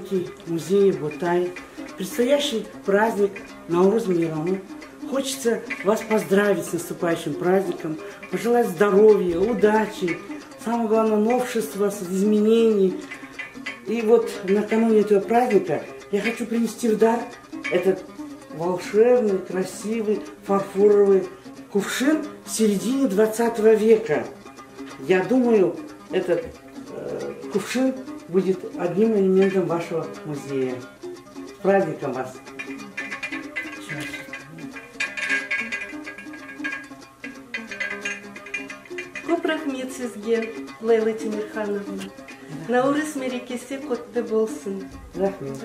сотрудники музея Бутай. Предстоящий праздник Наурыз Мейрамы. Хочется вас поздравить с наступающим праздником, пожелать здоровья, удачи, самое главное, новшества, изменений. И вот накануне этого праздника я хочу принести в дар этот волшебный, красивый, фарфоровый кувшин в середине 20 века. Я думаю, этот кувшин будет одним элементом вашего музея. С праздником вас! Көп рахмет сізге, Лейла Темирхановна. Наурыз мерекесі құтты болсын. Рахмет.